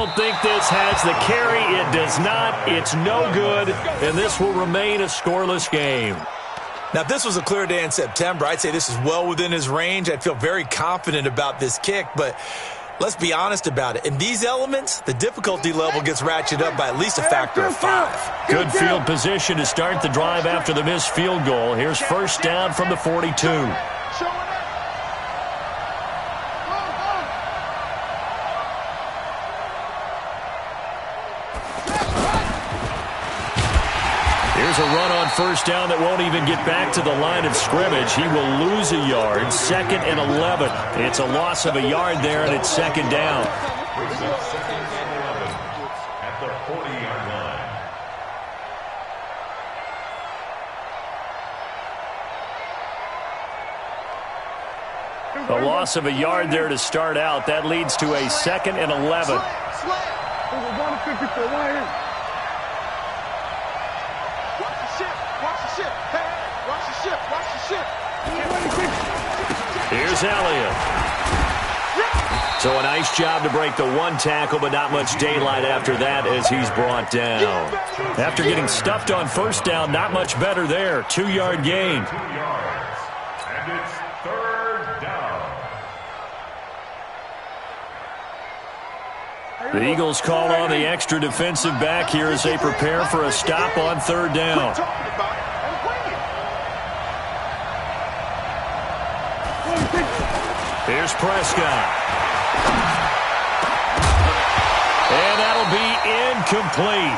don't think this has the carry. It does not. It's no good, and this will remain a scoreless game. Now, if this was a clear day in September, I'd say this is well within his range. I'd feel very confident about this kick, but let's be honest about it. In these elements, the difficulty level gets ratcheted up by at least a factor of 5. Good field position to start the drive after the missed field goal. Here's first down from the 42. Here's a run on first down that won't even get back to the line of scrimmage. He will lose a yard. 2nd and 11. It's a loss of a yard there, and it's 2nd down. At the 40-yard line. A loss of a yard there to start out. That leads to a 2nd and 11. Here's Elliott. So a nice job to break the one tackle, but not much daylight after that as he's brought down. After getting stuffed on first down, not much better there. 2-yard gain. 2 yards. And it's 3rd down. The Eagles call on the extra defensive back here as they prepare for a stop on 3rd down. Here's Prescott. And that'll be incomplete.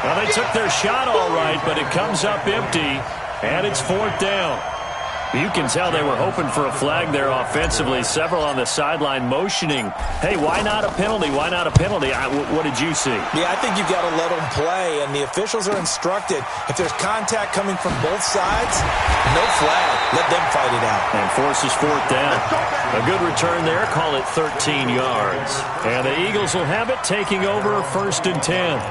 Well, they took their shot all right, but it comes up empty, and it's 4th down. You can tell they were hoping for a flag there offensively. Several on the sideline motioning, hey, why not a penalty? Why not a penalty? What did you see? Yeah, I think you've got to let them play, and the officials are instructed. If there's contact coming from both sides, no flag. Let them fight it out. And forces 4th down. A good return there. Call it 13 yards. And the Eagles will have it, taking over 1st and 10.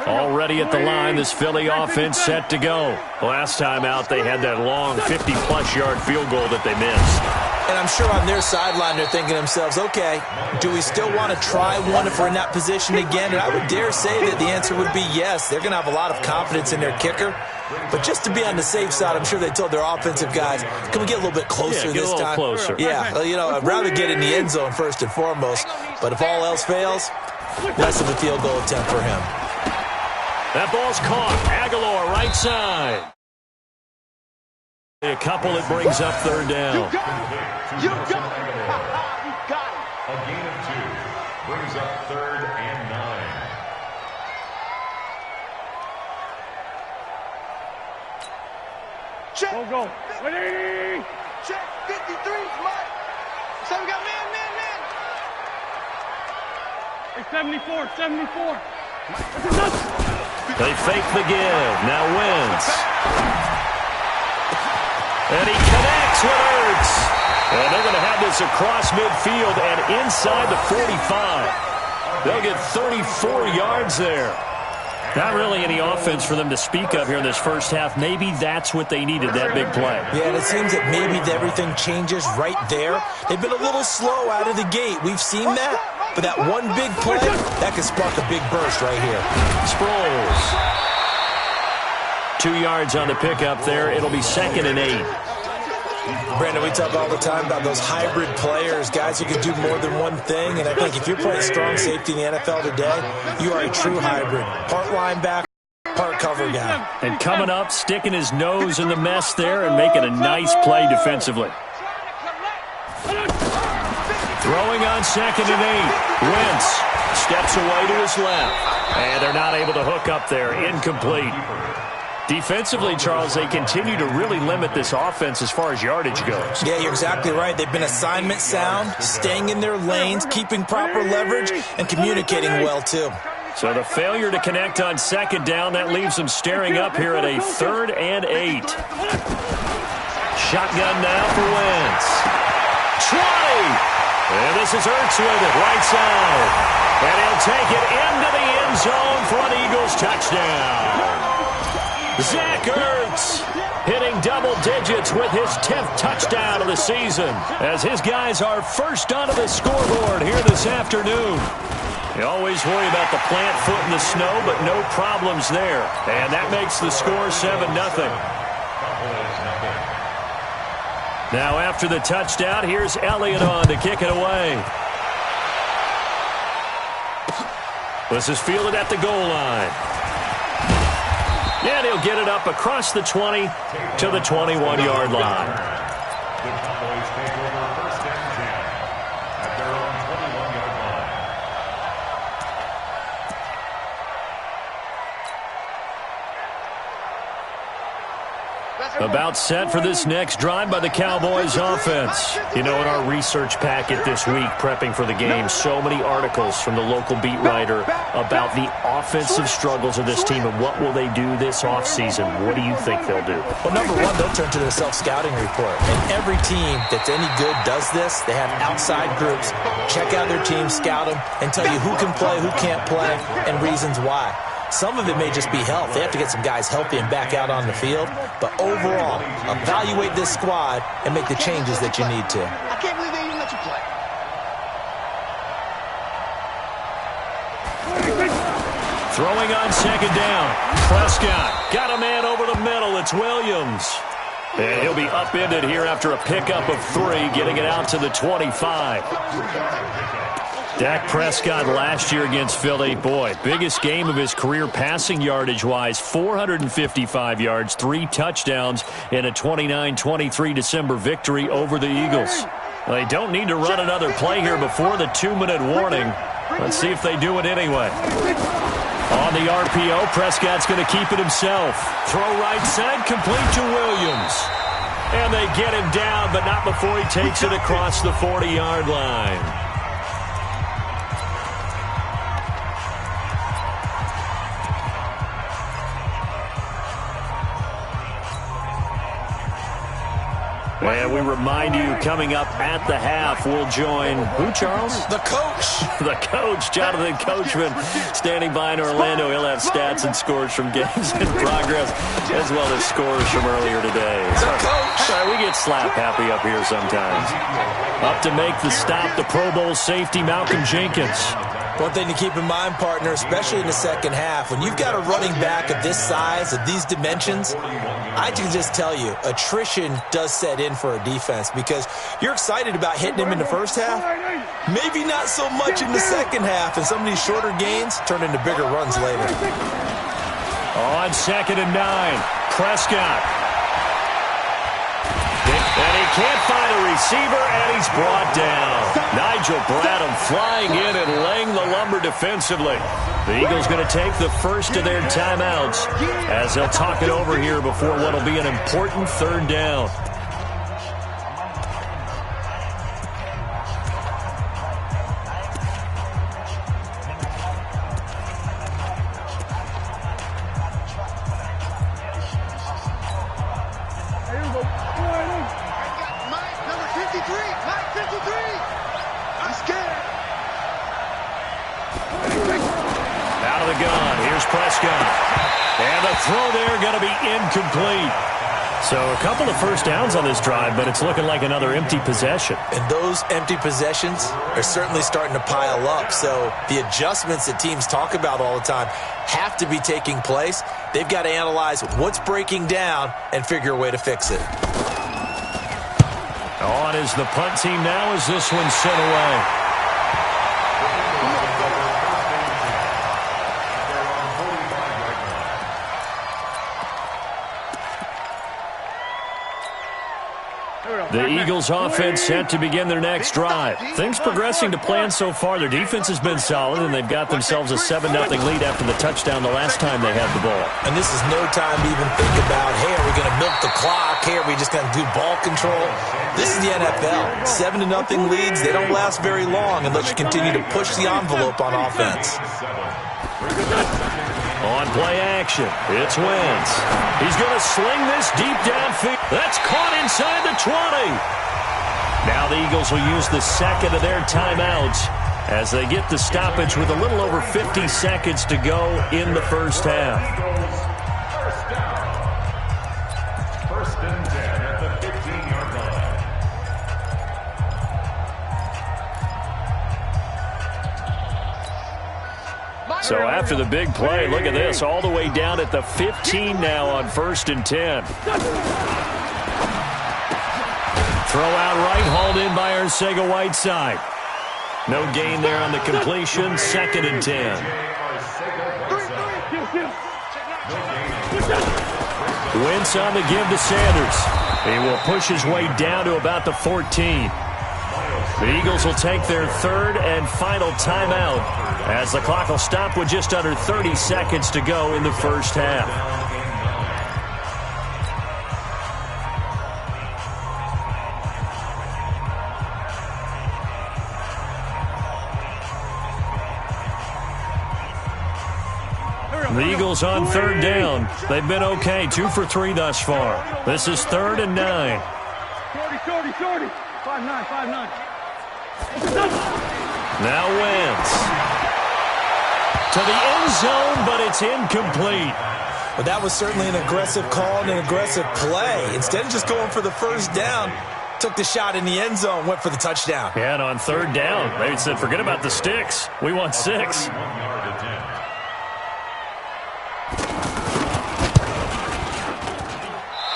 Already at the line, this Philly offense set to go. Last time out, they had that long 50-plus yard field goal that they missed. And I'm sure on their sideline, they're thinking to themselves, okay, do we still want to try one if we're in that position again? And I would dare say that the answer would be yes. They're going to have a lot of confidence in their kicker. But just to be on the safe side, I'm sure they told their offensive guys, can we get a little bit closer this time? Closer. Yeah, you know, I'd rather get in the end zone first and foremost. But if all else fails, less of a field goal attempt for him. That ball's caught. Aguilar, right side. A couple that brings up 3rd down. You got it. You got it. You got it. A gain of 2 brings up 3rd and 9. Check. Go. Ready. Check. 53. Mike. So we got man. Hey, 74. They fake the give. Now Wentz. And he connects with Ertz. And they're going to have this across midfield and inside the 45. They'll get 34 yards there. Not really any offense for them to speak of here in this first half. Maybe that's what they needed, that big play. Yeah, and it seems that maybe everything changes right there. They've been a little slow out of the gate. We've seen that. But that one big play, that could spark a big burst right here. Sproles. 2 yards on the pickup there. It'll be 2nd and 8. Brandon, we talk all the time about those hybrid players, guys who can do more than one thing. And I think if you're playing strong safety in the NFL today, you are a true hybrid. Part linebacker, part cover guy. And coming up, sticking his nose in the mess there and making a nice play defensively. Throwing on 2nd and 8. Wentz steps away to his left. And they're not able to hook up there. Incomplete. Defensively, Charles, they continue to really limit this offense as far as yardage goes. Yeah, you're exactly right. They've been assignment sound, staying in their lanes, keeping proper leverage, and communicating well, too. So the failure to connect on 2nd down, that leaves them staring up here at a 3rd and 8. Shotgun now for Wentz. 20! And this is Ertz with it, right side. And he'll take it into the end zone for an Eagles touchdown. Zach Ertz hitting double digits with his 10th touchdown of the season as his guys are first onto the scoreboard here this afternoon. You always worry about the plant foot in the snow, but no problems there. And that makes the score 7-0. Now after the touchdown, here's Elliott on to kick it away. This is fielded at the goal line. And he'll get it up across the 20 to the 21-yard line. The Cowboys take over first and 10 at their own 21-yard line. About set for this next drive by the Cowboys offense. You know, in our research packet this week, prepping for the game, so many articles from the local beat writer about the offensive struggles of this team and what will they do this offseason. What do you think they'll do? Well, number one, they'll turn to their self-scouting report. And every team that's any good does this. They have outside groups. Check out their team, scout them, and tell you who can play, who can't play, and reasons why. Some of it may just be health. They have to get some guys healthy and back out on the field. But overall, evaluate this squad and make the changes that you need to. I can't believe they even let you play. Throwing on second down. Prescott got a man over the middle. It's Williams. And he'll be upended here after a pickup of 3, getting it out to the 25. Dak Prescott last year against Philly, boy, biggest game of his career passing yardage-wise, 455 yards, 3 touchdowns in a 29-23 December victory over the Eagles. They don't need to run another play here before the 2-minute warning. Let's see if they do it anyway. On the RPO, Prescott's going to keep it himself. Throw right side, complete to Williams. And they get him down, but not before he takes it across the 40-yard line. And we remind you, coming up at the half, we'll join who, Charles? The coach. The coach, Jonathan Coachman, standing by in Orlando. He'll have stats and scores from games in progress, as well as scores from earlier today. The coach. Sorry, we get slap happy up here sometimes. Up to make the stop, the Pro Bowl safety, Malcolm Jenkins. One thing to keep in mind, partner, especially in the second half, when you've got a running back of this size, of these dimensions, I can just tell you, attrition does set in for a defense because you're excited about hitting him in the first half, maybe not so much in the second half, and some of these shorter gains turn into bigger runs later. On 2nd and 9, Prescott. And he can't find a receiver, and he's brought down. Nigel Bradham flying in and laying the lumber defensively. The Eagles going to take the first of their timeouts as they'll talk it over here before what will be an important 3rd down. Throw there going to be incomplete. So a couple of first downs on this drive, but it's looking like another empty possession. And those empty possessions are certainly starting to pile up. So the adjustments that teams talk about all the time have to be taking place. They've got to analyze what's breaking down and figure a way to fix it. On is the punt team now as this one's sent away. The Eagles offense set to begin their next drive. Things progressing to plan so far. Their defense has been solid, and they've got themselves a 7-0 lead after the touchdown the last time they had the ball. And this is no time to even think about, hey, are we going to milk the clock? Hey, are we just going to do ball control? This is the NFL. 7-0 leads, they don't last very long unless you continue to push the envelope on offense. On play action, it's Wentz. He's going to sling this deep downfield. That's caught inside the 20. Now the Eagles will use the second of their timeouts as they get the stoppage with a little over 50 seconds to go in the first half. So after the big play, look at this, all the way down at the 15 now on 1st and 10. Throw out right, hauled in by Arcega-Whiteside. No gain there on the completion, 2nd and 10. Wentz on the give to Sanders. He will push his way down to about the 14. The Eagles will take their 3rd and final timeout as the clock will stop with just under 30 seconds to go in the first half. The Eagles on 3rd down. They've been okay, 2 for 3 thus far. This is 3rd and 9. Shorty. 5-9, 5-9. Now Wentz. To the end zone, but it's incomplete. But that was certainly an aggressive call and an aggressive play. Instead of just going for the first down, took the shot in the end zone, went for the touchdown. Yeah, and on 3rd down, they said, forget about the sticks. We want 6.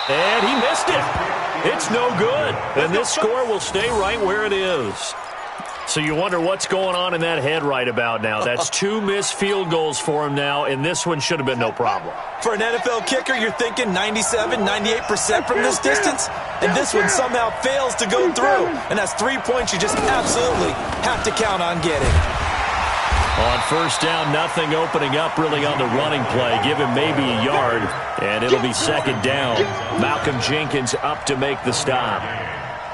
And he missed it. It's no good. And this score will stay right where it is. So you wonder what's going on in that head right about now. That's 2 missed field goals for him now, and this one should have been no problem. For an NFL kicker, you're thinking 97, 98% from this distance, and this one somehow fails to go through. And that's 3 points you just absolutely have to count on getting. On 1st down, nothing opening up really on the running play. Give him maybe a yard, and it'll be 2nd down. Malcolm Jenkins up to make the stop.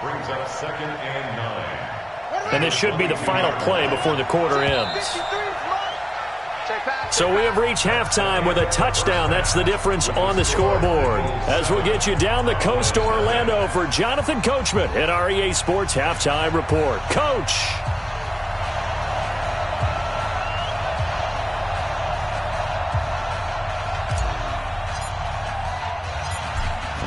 Brings up 2nd and 9. And this should be the final play before the quarter ends. So we have reached halftime with a touchdown. That's the difference on the scoreboard. As we'll get you down the coast to Orlando for Jonathan Coachman at our EA Sports Halftime Report. Coach!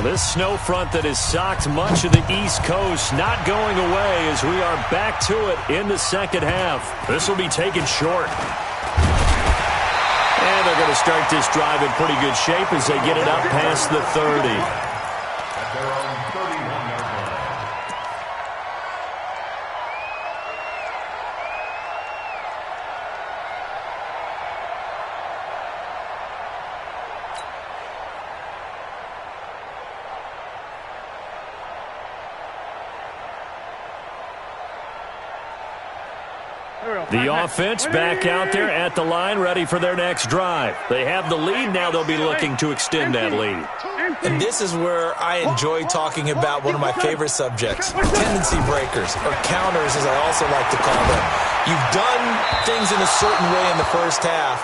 This snow front that has socked much of the East Coast not going away as we are back to it in the second half. This will be taken short. And they're going to start this drive in pretty good shape as they get it up past the 30. At their own 31-yard line. The offense back out there at the line, ready for their next drive. They have the lead. Now they'll be looking to extend that lead. And this is where I enjoy talking about one of my favorite subjects, tendency breakers, or counters as I also like to call them. You've done things in a certain way in the first half,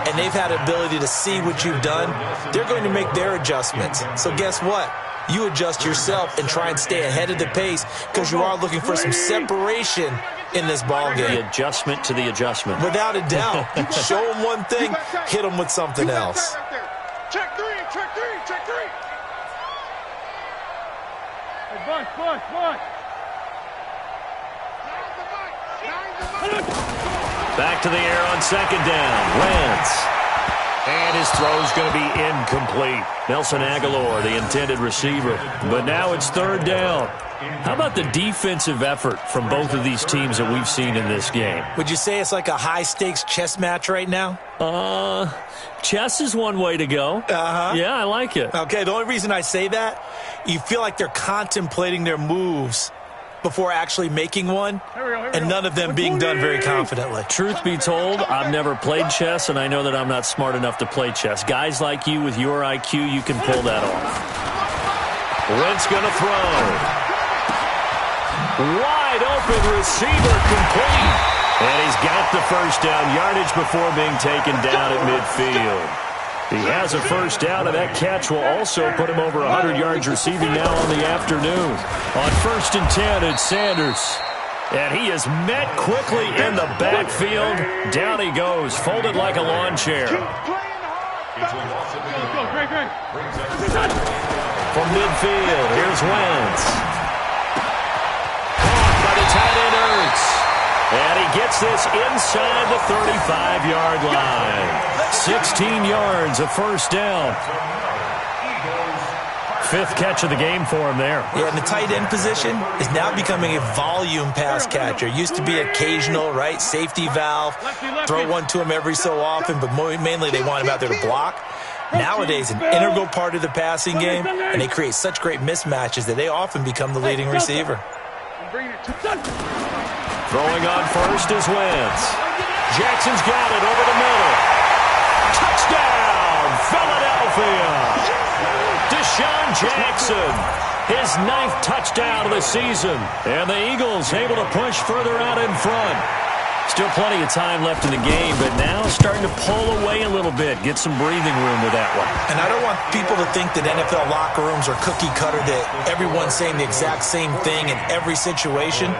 and they've had the ability to see what you've done. They're going to make their adjustments. So guess what? You adjust yourself and try and stay ahead of the pace because you are looking for some separation in this ball game. The adjustment to the adjustment. Without a doubt. Show them one thing, hit them with something else. Check three. Hey, Bush. Back to the air on 2nd down. Wentz. And his throw is going to be incomplete. Nelson Aguilar, the intended receiver. But now it's 3rd down. How about the defensive effort from both of these teams that we've seen in this game? Would you say it's like a high-stakes chess match right now? Chess is one way to go. Uh-huh. Yeah, I like it. Okay, the only reason I say that, you feel like they're contemplating their moves before actually making one, and none of them being done very confidently. Truth be told, I've never played chess, and I know that I'm not smart enough to play chess. Guys like you with your IQ, you can pull that off. Wentz going to throw. Wide open receiver complete. And he's got the first down yardage before being taken down at midfield. He has a first down, and that catch will also put him over 100 yards receiving now on the afternoon. On 1st and 10, it's Sanders. And he is met quickly in the backfield. Down he goes, folded like a lawn chair. From midfield, here's Wentz. Caught by the tight end Ertz. And he gets this inside the 35-yard line. 16 yards, a first down. Fifth catch of the game for him there. Yeah, and the tight end position is now becoming a volume pass catcher. Used to be occasional, right? Safety valve. Throw one to him every so often, but mainly they want him out there to block. Nowadays, an integral part of the passing game, and they create such great mismatches that they often become the leading receiver. Throwing on first is Wentz. Jackson's got it over the middle. Touchdown, Philadelphia. Deshaun Jackson, his 9th touchdown of the season. And the Eagles able to push further out in front. Still plenty of time left in the game, but now starting to pull away a little bit. Get some breathing room with that one. And I don't want people to think that NFL locker rooms are cookie cutter, that everyone's saying the exact same thing in every situation.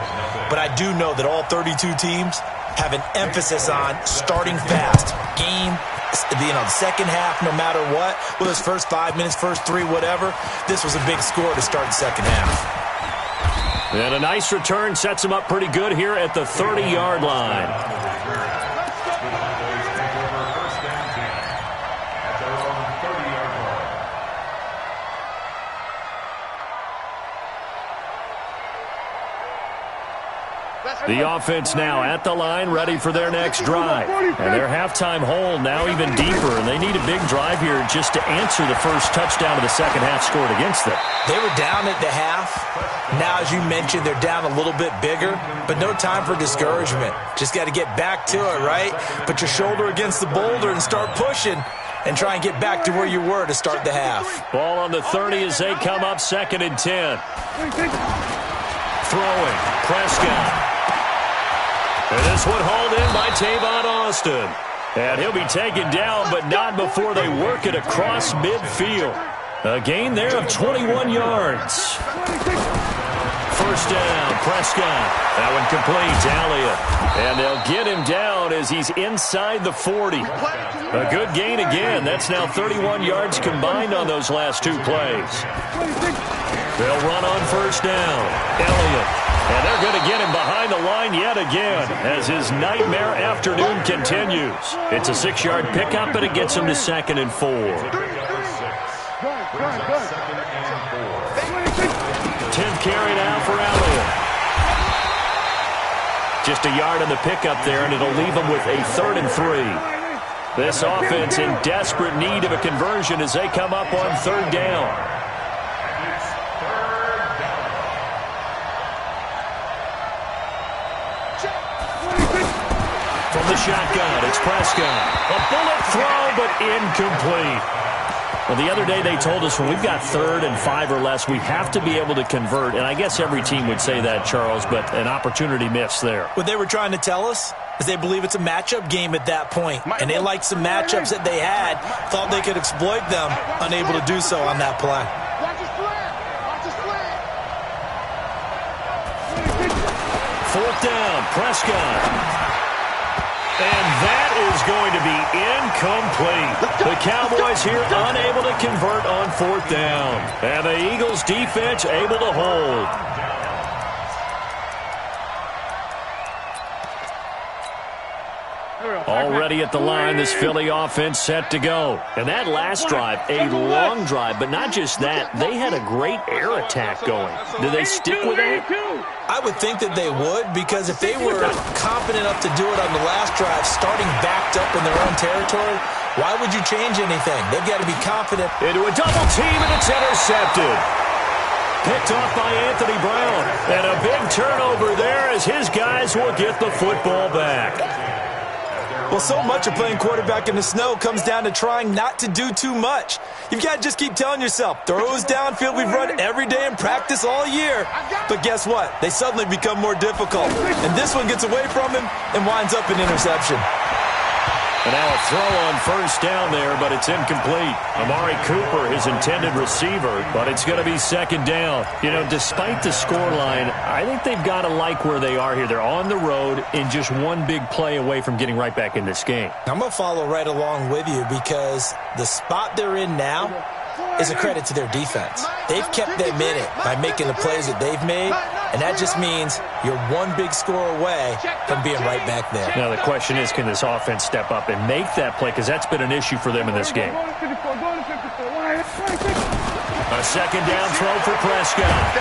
But I do know that all 32 teams have an emphasis on starting fast. Game, the second half, no matter what, whether it's first 5 minutes, first 3, whatever, this was a big score to start the second half. And a nice return sets him up pretty good here at the 30-yard line. The offense now at the line, ready for their next drive. And their halftime hole now even deeper, and they need a big drive here just to answer the first touchdown of the second half scored against them. They were down at the half. Now, as you mentioned, they're down a little bit bigger, but no time for discouragement. Just got to get back to it, right? Put your shoulder against the boulder and start pushing and try and get back to where you were to start the half. Ball on the 30 as they come up 2nd and 10. Throwing, Prescott. And this one hauled in by Tavon Austin. And he'll be taken down, but not before they work it across midfield. A gain there of 21 yards. First down, Prescott. That one complete, Elliott. And they'll get him down as he's inside the 40. A good gain again. That's now 31 yards combined on those last 2 plays. They'll run on first down. Elliott. And they're going to get him behind the line yet again as his nightmare afternoon continues. It's a 6-yard pickup, and it gets him to 2nd and 4. 10th carry now for Elliott. Just a yard on the pickup there, and it'll leave him with a 3rd and 3. This offense in desperate need of a conversion as they come up on 3rd down. From the shotgun, it's Prescott. A bullet throw, but incomplete. Well, the other day they told us when we've got 3rd and 5 or less, we have to be able to convert. And I guess every team would say that, Charles, but an opportunity missed there. What they were trying to tell us is they believe it's a matchup game at that point. And they liked some matchups that they had, thought they could exploit them, unable to do so on that play. Fourth down, Prescott. And that is going to be incomplete. The Cowboys here unable to convert on 4th down. And the Eagles defense able to hold. Already at the line, this Philly offense set to go. And that last drive, a long drive, but not just that. They had a great air attack going. Do they stick with that? I would think that they would, because if they were confident enough to do it on the last drive, starting backed up in their own territory, why would you change anything? They've got to be confident. Into a double team, and it's intercepted. Picked off by Anthony Brown. And a big turnover there as his guys will get the football back. Well, so much of playing quarterback in the snow comes down to trying not to do too much. You've got to just keep telling yourself, throws downfield we've run every day in practice all year. But guess what? They suddenly become more difficult. And this one gets away from him and winds up an interception. And now a throw on first down there, but it's incomplete. Amari Cooper, his intended receiver, but it's going to be 2nd down. You know, despite the scoreline, I think they've got to like where they are here. They're on the road and just one big play away from getting right back in this game. I'm going to follow right along with you, because the spot they're in now is a credit to their defense. They've kept them in it by making the plays that they've made, And that just means you're one big score away from being right back there. Now, the question is, can this offense step up and make that play? Because that's been an issue for them in this game. A second down throw for Prescott.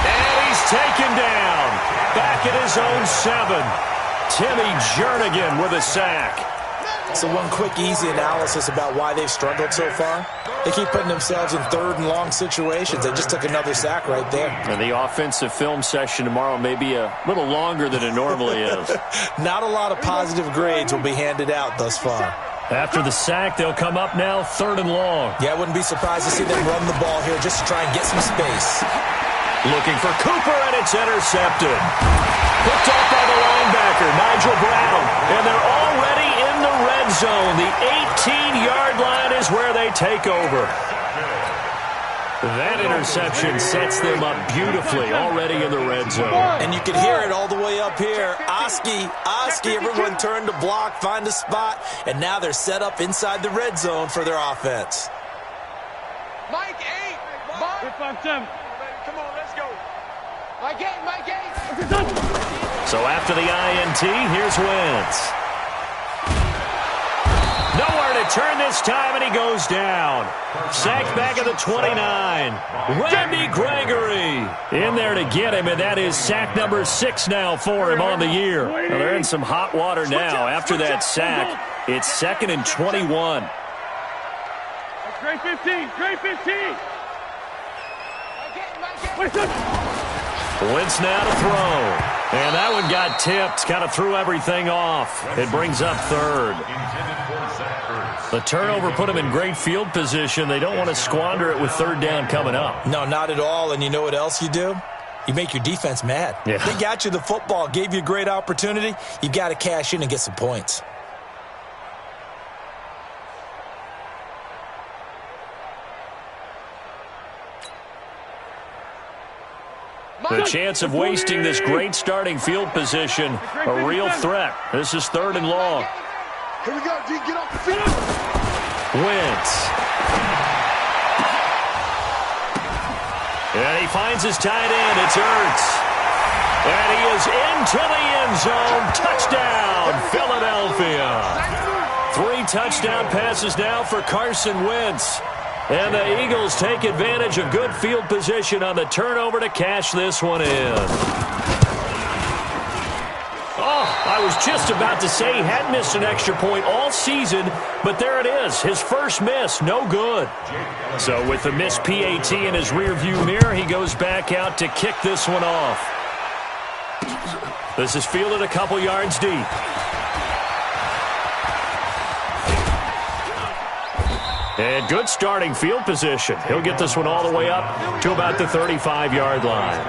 And he's taken down. Back at his own 7. Timmy Jernigan with a sack. So one quick, easy analysis about why they've struggled so far. They keep putting themselves in third and long situations. They just took another sack right there. And the offensive film session tomorrow may be a little longer than it normally is. Not a lot of positive grades will be handed out thus far. After the sack, they'll come up now 3rd and long. Yeah, I wouldn't be surprised to see them run the ball here just to try and get some space. Looking for Cooper, and it's intercepted. Picked off by the linebacker, Nigel Brown. And they're already in the red zone. The 18-yard line is where they take over. That interception sets them up beautifully, already in the red zone. And you can hear it all the way up here. Oski, everyone turned to block, find a spot, and now they're set up inside the red zone for their offense. Mike 8. Mike 5-7. Come on, let's go. Mike 8, Mike 8. So after the INT, here's Wentz. Nowhere to turn this time, and he goes down. Sacked back at the 29. Randy Gregory in there to get him, and that is sack number 6 now for him on the year. Now they're in some hot water now. After that sack, it's 2nd and 21. Great 15. Great 15. Wentz now to throw. And that one got tipped. Kind of threw everything off. It brings up 3rd. The turnover put them in great field position. They don't want to squander it with 3rd down coming up. No, not at all. And you know what else you do? You make your defense mad. Yeah. They got you the football, gave you a great opportunity. You got to cash in and get some points. The chance of wasting this great starting field position, a real threat. This is 3rd and long. Here we go, G. Get off the field. Wentz. And he finds his tight end. It's Ertz. And he is into the end zone. Touchdown, Philadelphia. 3 touchdown passes now for Carson Wentz. And the Eagles take advantage of good field position on the turnover to cash this one in. Oh, I was just about to say he hadn't missed an extra point all season, but there it is. His first miss, no good. So with the missed PAT in his rearview mirror, he goes back out to kick this one off. This is fielded a couple yards deep. And good starting field position. He'll get this one all the way up to about the 35-yard line.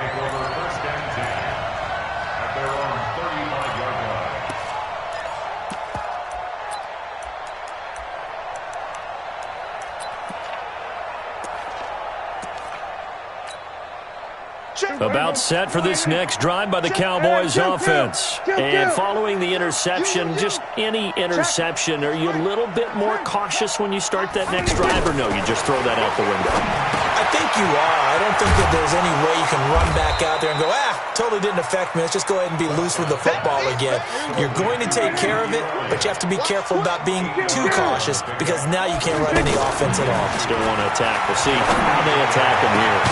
About set for this next drive by the Cowboys offense. And following the interception, just any interception, are you a little bit more cautious when you start that next drive, or no, you just throw that out the window? I think you are. I don't think that there's any way you can run back out there and go, totally didn't affect me. Let's just go ahead and be loose with the football again. You're going to take care of it, but you have to be careful about being too cautious because now you can't run any offense at all. Still want to attack. We'll see how they attack him here.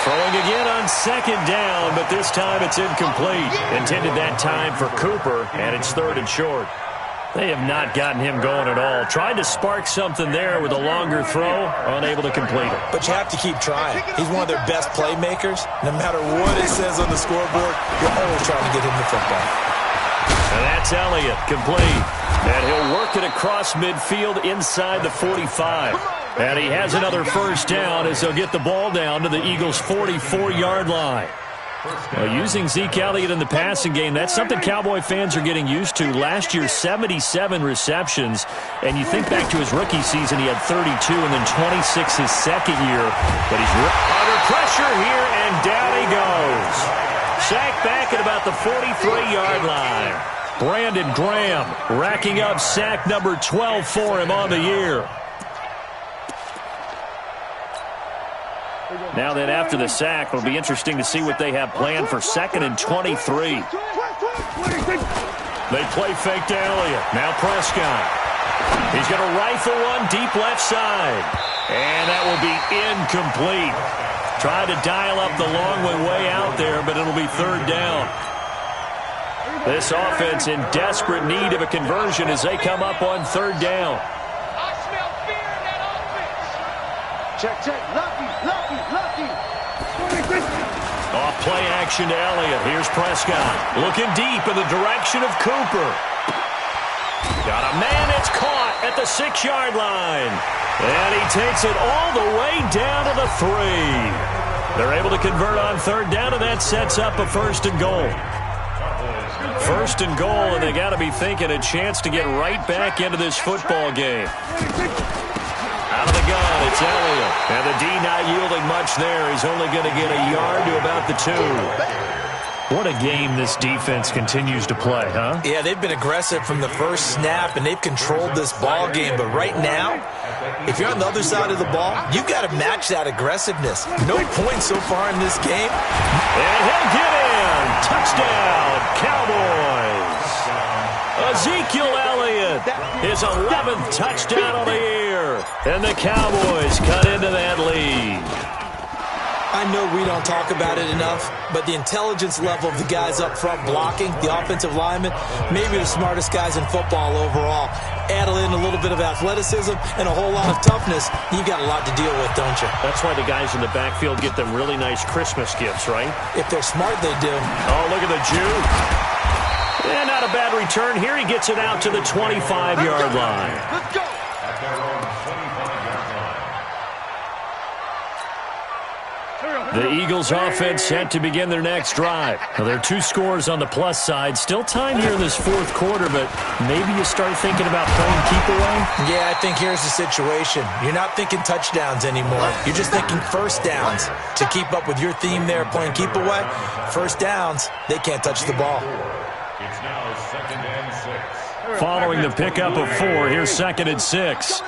Throwing again on 2nd down, but this time it's incomplete. Intended that time for Cooper, and it's 3rd and short. They have not gotten him going at all. Tried to spark something there with a longer throw, unable to complete it. But you have to keep trying. He's one of their best playmakers. No matter what it says on the scoreboard, you're always trying to get him the football. And that's Elliott, complete. And he'll work it across midfield inside the 45. And he has another first down as they'll get the ball down to the Eagles' 44-yard line. Using Zeke Elliott in the passing game, that's something Cowboy fans are getting used to. Last year, 77 receptions. And you think back to his rookie season, he had 32 and then 26 his second year. But he's under pressure here, and down he goes. Sacked back at about the 43-yard line. Brandon Graham racking up sack number 12 for him on the year. Now then, after the sack, it'll be interesting to see what they have planned for 2nd and 23. They play fake to Elliott. Now Prescott. He's going to rifle one deep left side. And that will be incomplete. Tried to dial up the long way out there, but it'll be 3rd down. This offense in desperate need of a conversion as they come up on 3rd down. I smell fear in that offense. Check. Lucky. Off play action to Elliott. Here's Prescott. Looking deep in the direction of Cooper. Got a man that's caught at the 6-yard line. And he takes it all the way down to the 3. They're able to convert on 3rd down, and that sets up a 1st and goal. 1st and goal, and they got to be thinking a chance to get right back into this football game. Out of the gun, it's Elliott. And the D not yielding much there. He's only going to get a yard to about the 2. What a game this defense continues to play, huh? Yeah, they've been aggressive from the first snap, and they've controlled this ball game. But right now, if you're on the other side of the ball, you've got to match that aggressiveness. No points so far in this game. And he'll get in. Touchdown, Cowboys. Ezekiel Elliott, his 11th touchdown of the year. And the Cowboys cut into that lead. I know we don't talk about it enough, but the intelligence level of the guys up front blocking, the offensive linemen, maybe the smartest guys in football overall. Add in a little bit of athleticism and a whole lot of toughness, you've got a lot to deal with, don't you? That's why the guys in the backfield get them really nice Christmas gifts, right? If they're smart, they do. Oh, look at the Jew. And not a bad return. Here he gets it out to the 25-yard line. Let's go. At their own 25-yard line. The Eagles offense set to begin their next drive. Now, there are 2 scores on the plus side. Still time here in this 4th quarter, but maybe you start thinking about playing keep away? Yeah, I think here's the situation. You're not thinking touchdowns anymore. You're just thinking first downs. To keep up with your theme there, playing keep away, first downs, they can't touch the ball. It's now 2nd and 6. Following the pickup of 4, here's 2nd and 6.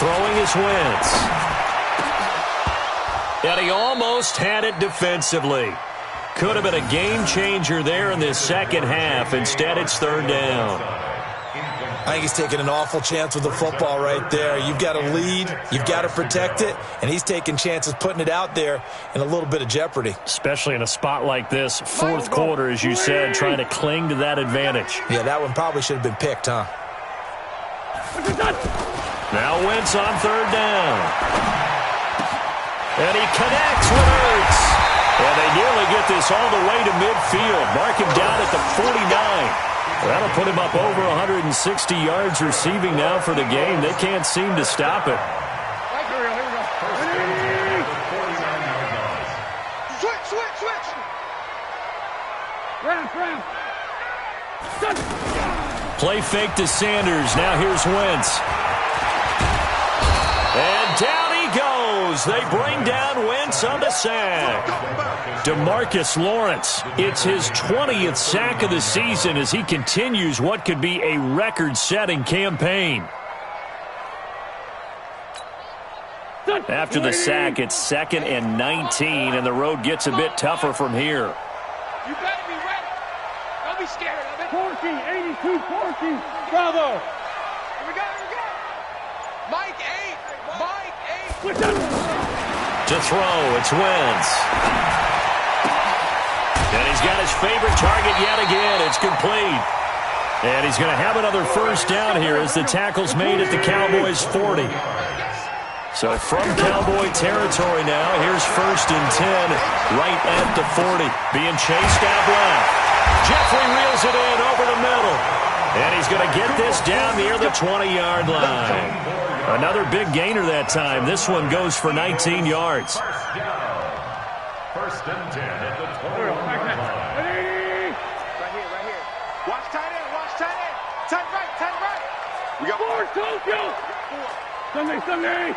Throwing his Wentz. And he almost had it defensively. Could have been a game changer there in this second half. Instead, it's 3rd down. I think he's taking an awful chance with the football right there. You've got to lead, you've got to protect it, and he's taking chances putting it out there in a little bit of jeopardy. Especially in a spot like this, 4th quarter, as you said, trying to cling to that advantage. Yeah, that one probably should have been picked, huh? Now Wentz on 3rd down. And he connects with Ertz. And they nearly get this all the way to midfield. Mark him down at the 49. That'll put him up over 160 yards receiving now for the game. They can't seem to stop it. Switch. Play fake to Sanders. Now here's Wentz. And down he goes. They bring down Wentz on the sack. DeMarcus Lawrence, it's his 20th sack of the season as he continues what could be a record-setting campaign. After the sack, it's 2nd and 19, and the road gets a bit tougher from here. You better be ready. Don't be scared of it. 82-14. Bravo. Here we go. Mike 8. To throw, it's Wentz. And he's got his favorite target yet again. It's complete. And he's going to have another first down here as the tackle's made at the Cowboys' 40. So from Cowboy territory now, here's 1st and 10 right at the 40. Being chased out left. Jeffrey reels it in over the middle. And he's going to get this down near the 20-yard line. Another big gainer that time. This one goes for 19 yards. First and 10 at the 21-yard line. Right here. Watch tight end. Tight right. We got 4. Tokyo. Sunday.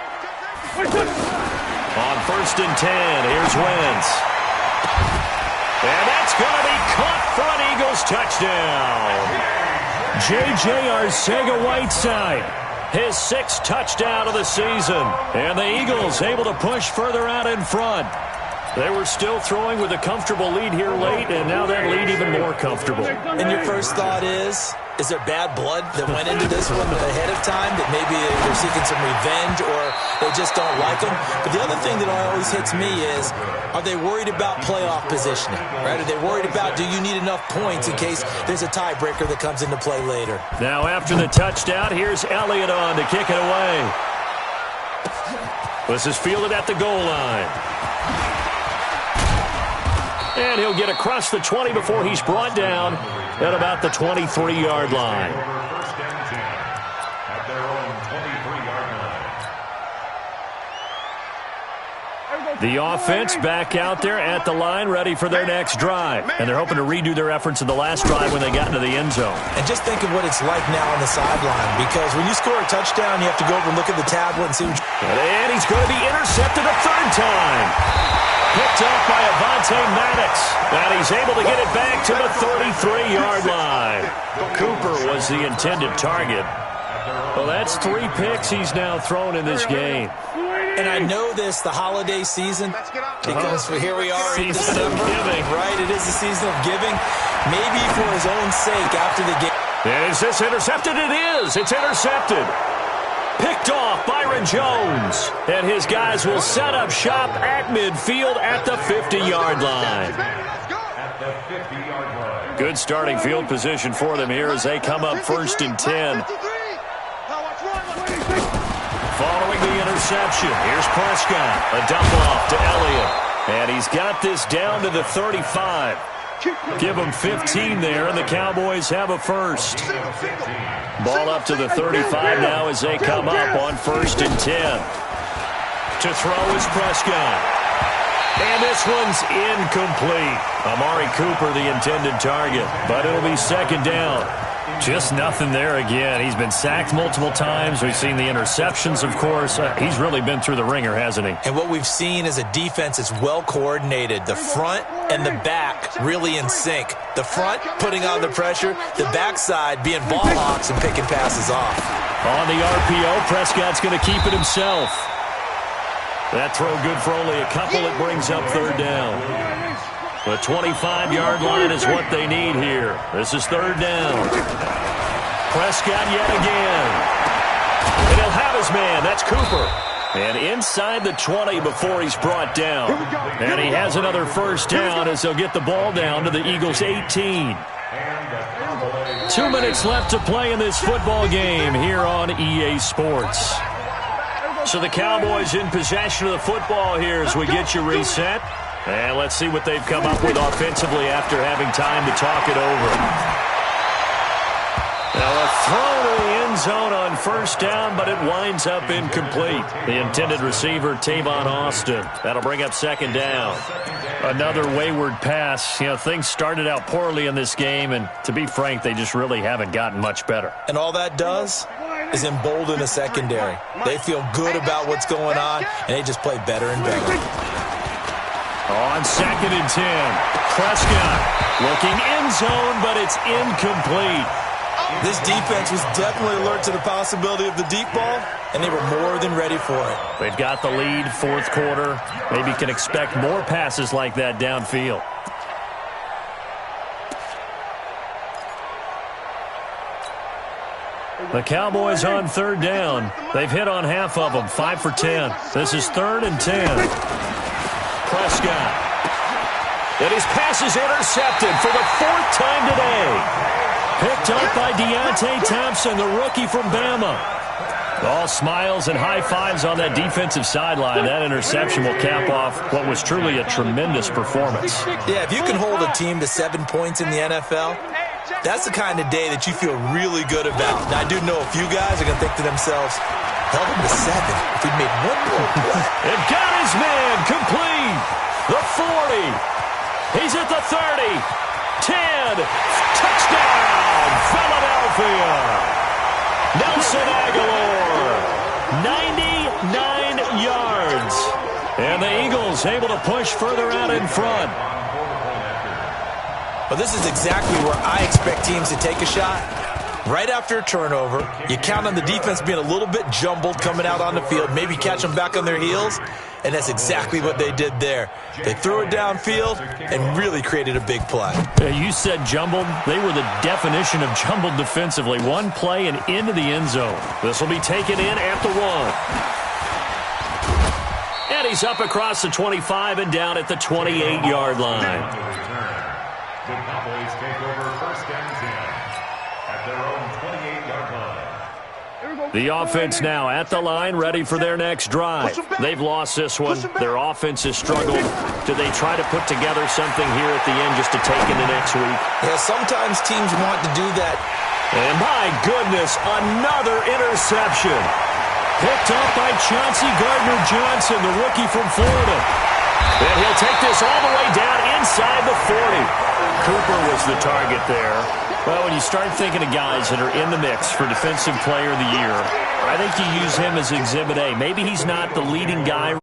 On 1st and 10, here's Wentz. And that's going to be caught for an Eagles touchdown. J.J. Arcega-Whiteside. his 6th touchdown of the season. And the Eagles able to push further out in front. They were still throwing with a comfortable lead here late, and now that lead even more comfortable. And your first thought is there bad blood that went into this one ahead of time, that maybe they're seeking some revenge or they just don't like them? But the other thing that always hits me is, are they worried about playoff positioning? Right? Are they worried about, do you need enough points in case there's a tiebreaker that comes into play later? Now after the touchdown, here's Elliott on to kick it away. This is fielded at the goal line. And he'll get across the 20 before he's brought down at about the 23-yard line. First and 10 at their own 23-yard line. The offense back out there at the line, ready for their next drive. And they're hoping to redo their efforts in the last drive when they got into the end zone. And just think of what it's like now on the sideline, because when you score a touchdown, you have to go over and look at the tablet and see what And he's going to be intercepted a 3rd time. Picked off by Avonte Maddox. And he's able to get it back to the 33-yard line. Cooper was the intended target. Well, that's 3 picks he's now thrown in this game. And I know this, the holiday season, because here we are in Season of December. giving. Right, it is the season of giving. Maybe for his own sake after the game. And is this intercepted? It is. It's intercepted. Picked off Byron Jones. And his guys will set up shop at midfield at the 50-yard line. At the 50-yard line. Good starting field position for them here as they come up 1st and 10. Following the interception, here's Prescott. A dump off to Elliott. And he's got this down to the 35. Give them 15 there, and the Cowboys have a first. Ball up to the 35 now as they come up on 1st and 10. To throw is Prescott. And this one's incomplete. Amari Cooper, the intended target, but it'll be 2nd down. Just nothing there again. He's been sacked multiple times. We've seen the interceptions, of course. He's really been through the ringer, hasn't he? And what we've seen is a defense that's well coordinated. The front and the back really in sync. The front putting on the pressure, the backside being ball hawks and picking passes off. On the RPO, Prescott's going to keep it himself. That throw good for only a couple. It brings up 3rd down. The 25-yard line is what they need here. This is 3rd down. Prescott yet again. And he'll have his man. That's Cooper. And inside the 20 before he's brought down. And he has another 1st down as they'll get the ball down to the Eagles' 18. 2 minutes left to play in this football game here on EA Sports. So the Cowboys in possession of the football here as we get you reset. And let's see what they've come up with offensively after having time to talk it over. Now a throw to the end zone on 1st down, but it winds up incomplete. The intended receiver, Tavon Austin. That'll bring up 2nd down. Another wayward pass. You know, things started out poorly in this game, and to be frank, they just really haven't gotten much better. And all that does is embolden the secondary. They feel good about what's going on, and they just play better and better. On 2nd and 10, Prescott looking end zone, but it's incomplete. This defense was definitely alert to the possibility of the deep ball, and they were more than ready for it. They've got the lead, 4th quarter. Maybe can expect more passes like that downfield. The Cowboys on 3rd down. They've hit on half of them, 5 for 10. This is 3rd and 10. Prescott. And his pass is intercepted for the 4th time today. Picked up by Deontay Thompson, the rookie from Bama. All smiles and high fives on that defensive sideline. That interception will cap off what was truly a tremendous performance. Yeah, if you can hold a team to 7 points in the NFL, that's the kind of day that you feel really good about. Now, I do know a few guys are going to think to themselves, held him to 7 if we made 1 more play. It got his man complete. The 40. He's at the 30. 10. Touchdown, Philadelphia. Nelson Aguilar. 99 yards. And the Eagles able to push further out in front. Well, this is exactly where I expect teams to take a shot. Right after a turnover, you count on the defense being a little bit jumbled coming out on the field, maybe catch them back on their heels, and that's exactly what they did there. They threw it downfield and really created a big play. You said jumbled. They were the definition of jumbled defensively. One play and into the end zone. This will be taken in at the 1. And he's up across the 25 and down at the 28-yard line. The Cowboys take over first and 10 at their own 28-yard line. The offense now at the line, ready for their next drive. They've lost this one. Their offense has struggled. Do they try to put together something here at the end just to take into next week? Yeah, sometimes teams want to do that. And my goodness, another interception. Picked up by Chauncey Gardner-Johnson, the rookie from Florida. And he'll take this all the way down inside the 40. Cooper was the target there. Well, when you start thinking of guys that are in the mix for Defensive Player of the Year, I think you use him as Exhibit A. Maybe he's not the leading guy.